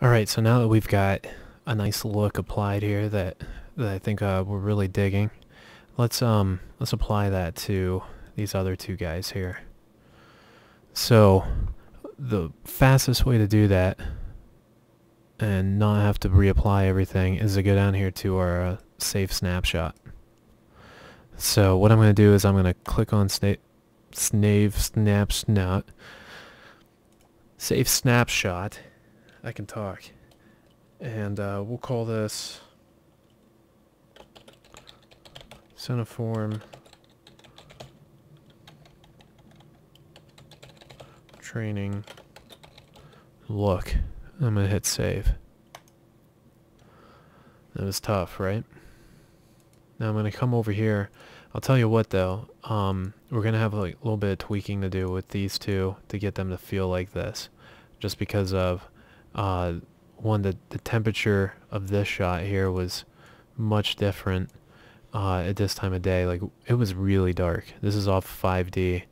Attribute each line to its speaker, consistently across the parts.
Speaker 1: Alright, so now that we've got a nice look applied here that I think we're really digging, let's apply that to these other two guys here. So the fastest way to do that and not have to reapply everything is to go down here to our save snapshot. So what I'm going to do is I'm going to click on save snapshot. I can talk. And we'll call this Cineform Training look. I'm going to hit save. That was tough, right? Now I'm going to come over here. I'll tell you what though, we're going to have like a little bit of tweaking to do with these two to get them to feel like this. Just because of, one, the temperature of this shot here was much different at this time of day. Like, it was really dark. This is off 5D,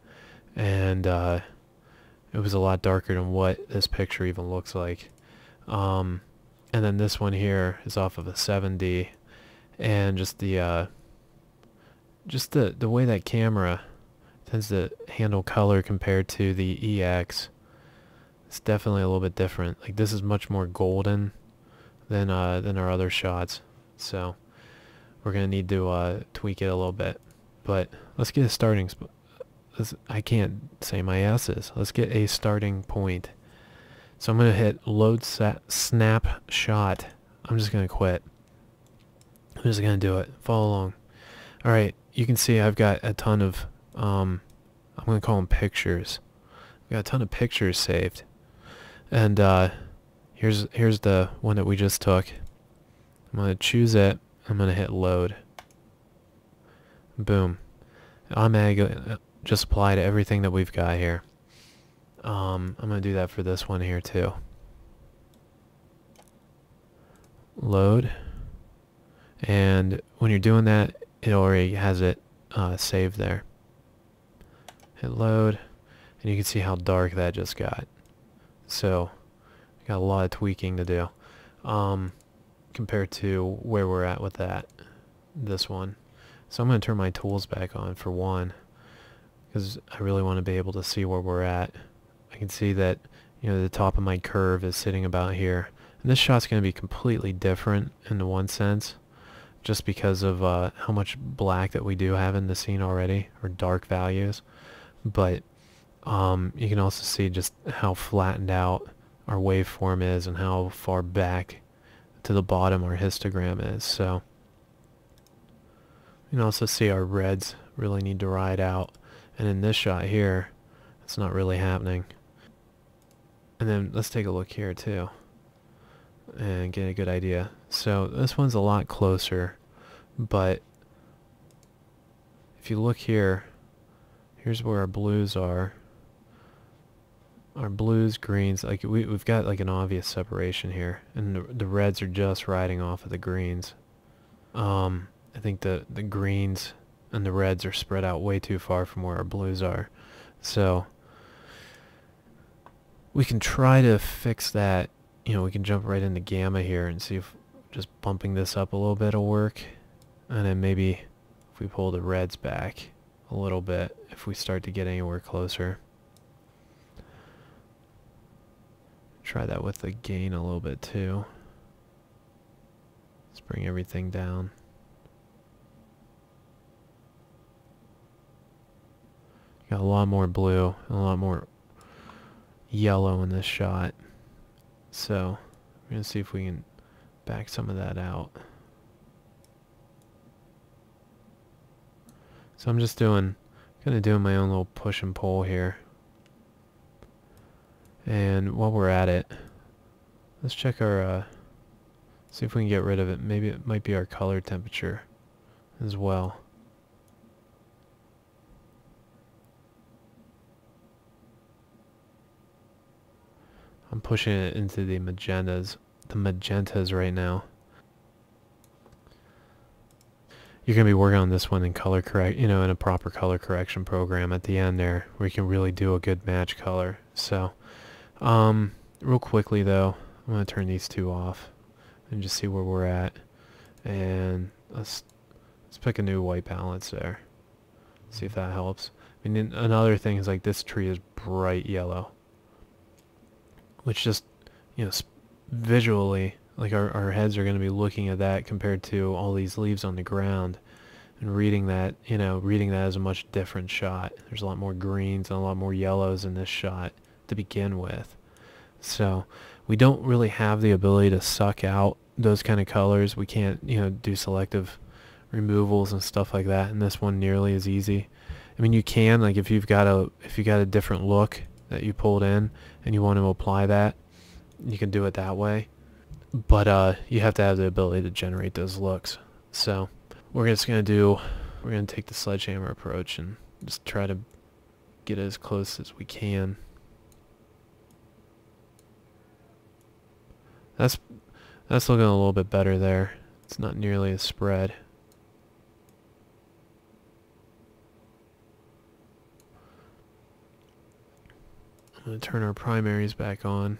Speaker 1: and it was a lot darker than what this picture even looks like. And then this one here is off of a 7D, and just the way that camera tends to handle color compared to the EX, it's definitely a little bit different. Like, this is much more golden than our other shots, so we're gonna need to tweak it a little bit. But let's get a starting I can't say my S's. Let's get a starting point. So I'm gonna hit load snapshot. I'm just gonna quit. I'm just gonna do it. Follow along. All right, you can see I've got a ton of I'm gonna call them pictures. I've got a ton of pictures saved. And here's the one that we just took. I'm going to choose it. I'm going to hit load. Boom. Automatically just apply to everything that we've got here. I'm going to do that for this one here too. Load. And when you're doing that, it already has it saved there. Hit load. And you can see how dark that just got. So, got a lot of tweaking to do compared to where we're at with this one. So I'm going to turn my tools back on for one, because I really want to be able to see where we're at. I can see that, you know, the top of my curve is sitting about here. And this shot's going to be completely different in one sense, just because of how much black that we do have in the scene already, or dark values. But you can also see just how flattened out our waveform is and how far back to the bottom our histogram is. So you can also see our reds really need to ride out. And in this shot here, it's not really happening. And then let's take a look here too and get a good idea. So this one's a lot closer, but if you look here, here's where our blues are. Our blues, greens, like we've got like an obvious separation here, and the reds are just riding off of the greens. I think the greens and the reds are spread out way too far from where our blues are. So we can try to fix that. You know, we can jump right into gamma here and see if just bumping this up a little bit will work. And then maybe if we pull the reds back a little bit, if we start to get anywhere closer. Try that with the gain a little bit too. Let's bring everything down. Got a lot more blue and a lot more yellow in this shot. So we're going to see if we can back some of that out. So I'm just kind of doing my own little push and pull here. And while we're at it, let's check our, see if we can get rid of it. Maybe it might be our color temperature as well. I'm pushing it into the magentas right now. You're going to be working on this one in in a proper color correction program at the end there, where you can really do a good match color. So, real quickly though, I'm going to turn these two off and just see where we're at. And let's pick a new white balance there. See if that helps. I mean, another thing is like this tree is bright yellow, which just, you know, visually, like our heads are going to be looking at that compared to all these leaves on the ground and reading that, you know, reading that as a much different shot. There's a lot more greens and a lot more yellows in this shot to begin with. So we don't really have the ability to suck out those kind of colors. We can't, you know, do selective removals and stuff like that in this one nearly as easy. I mean, you can, like, if you've got a different look that you pulled in and you want to apply that, you can do it that way. But you have to have the ability to generate those looks. So we're going to take the sledgehammer approach and just try to get as close as we can. That's looking a little bit better there. It's not nearly as spread. I'm going to turn our primaries back on.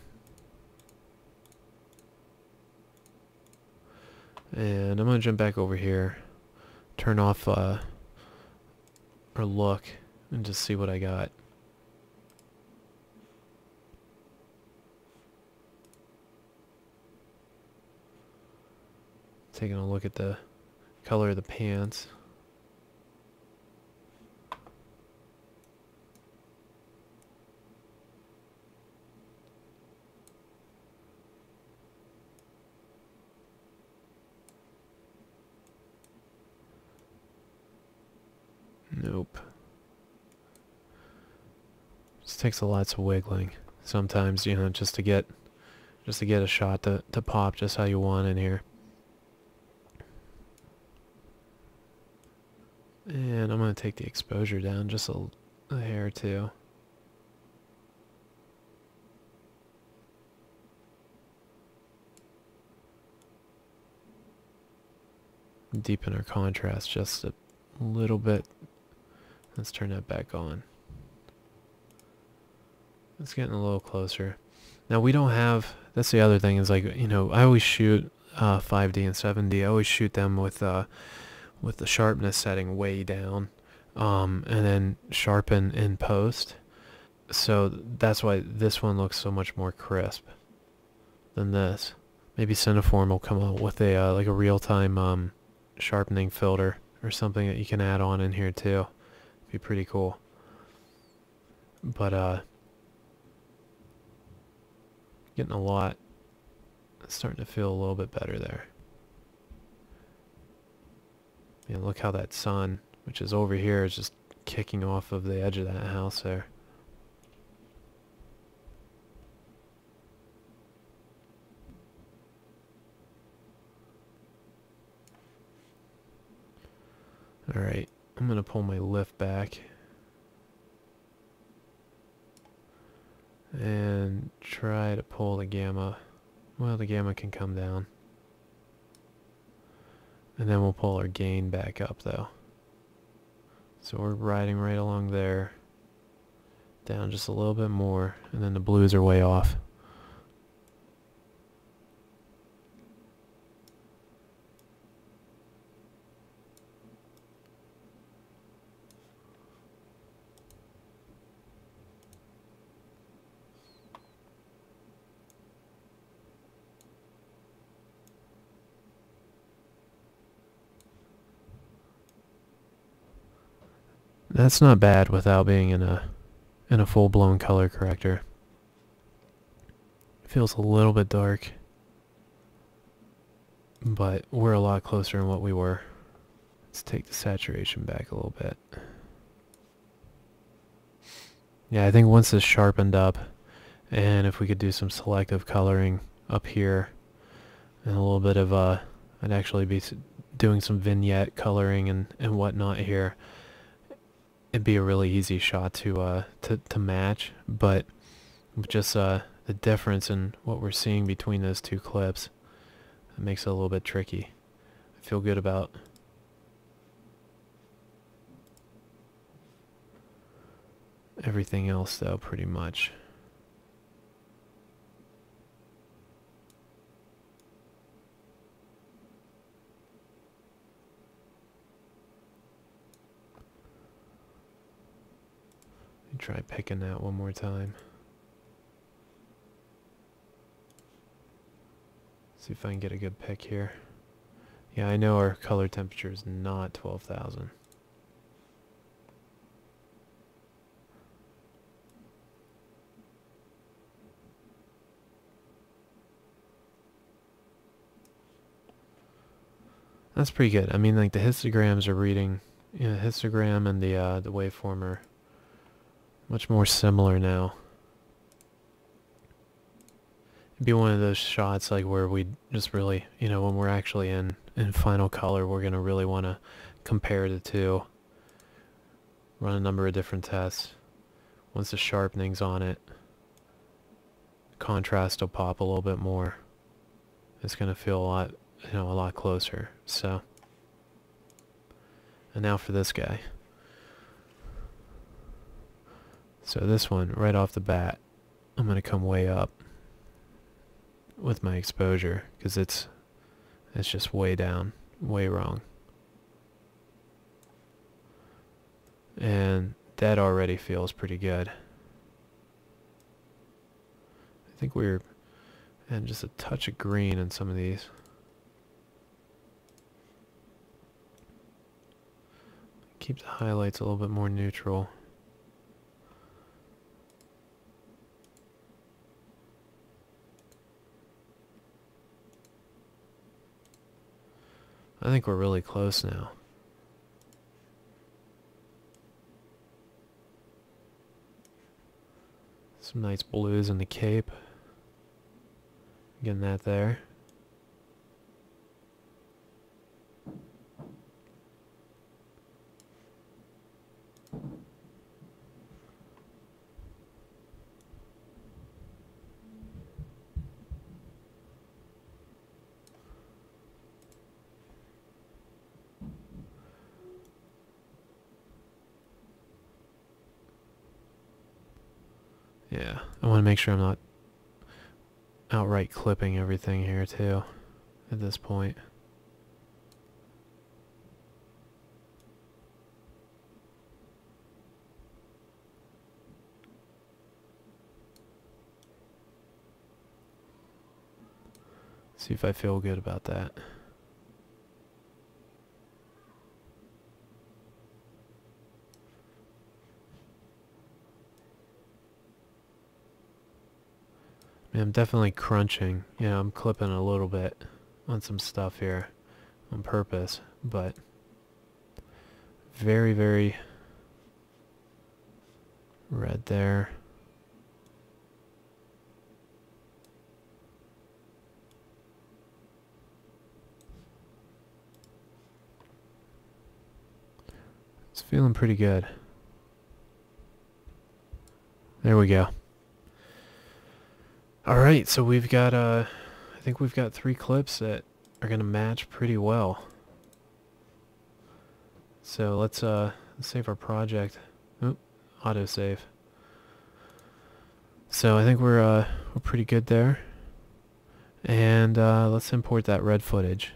Speaker 1: And I'm going to jump back over here, turn off our look, and just see what I got. Taking a look at the color of the pants. Nope. Just takes a lots of wiggling sometimes, you know, just to get a shot to pop just how you want in here. And I'm going to take the exposure down just a hair or two. Deepen our contrast just a little bit. Let's turn that back on. It's getting a little closer. Now we don't have, that's the other thing is, like, you know, I always shoot 5D and 7D. I always shoot them with the sharpness setting way down, and then sharpen in post. So that's why this one looks so much more crisp than this. Maybe Cineform will come out with a like a real-time sharpening filter or something that you can add on in here too. Be pretty cool. But getting a lot. It's starting to feel a little bit better there. And look how that sun, which is over here, is just kicking off of the edge of that house there. Alright, I'm going to pull my lift back and try to pull the gamma. Well, the gamma can come down. And then we'll pull our gain back up though. So we're riding right along there. Down just a little bit more, and then the blues are way off. That's not bad without being in a full-blown color corrector. It feels a little bit dark, but we're a lot closer than what we were. Let's take the saturation back a little bit. Yeah, I think once this sharpened up, and if we could do some selective coloring up here, and a little bit of I'd actually be doing some vignette coloring and whatnot here. It'd be a really easy shot to match, but just the difference in what we're seeing between those two clips, it makes it a little bit tricky. I feel good about everything else though, pretty much. try picking that one more time. See if I can get a good pick here. Yeah, I know our color temperature is not 12,000. That's pretty good. I mean, like the histograms are reading, you know, histogram and the waveform are much more similar now. It'd be one of those shots like where we just really, you know, when we're actually in final color, we're gonna really want to compare the two. Run a number of different tests. Once the sharpening's on it, contrast will pop a little bit more. It's gonna feel a lot, you know, a lot closer. So, and now for this guy. So this one, right off the bat, I'm gonna come way up with my exposure because it's just way down, way wrong. And that already feels pretty good. I think we're, and just a touch of green in some of these. Keep the highlights a little bit more neutral. I think we're really close now. Some nice blues in the cape. Getting that there. Yeah, I want to make sure I'm not outright clipping everything here too at this point. See if I feel good about that. I'm definitely crunching. You know, I'm clipping a little bit on some stuff here on purpose, but very, very red there. It's feeling pretty good. There we go. Alright, so we've got, I think we've got 3 clips that are going to match pretty well. So let's save our project. Oop, autosave. So I think we're pretty good there. And let's import that red footage.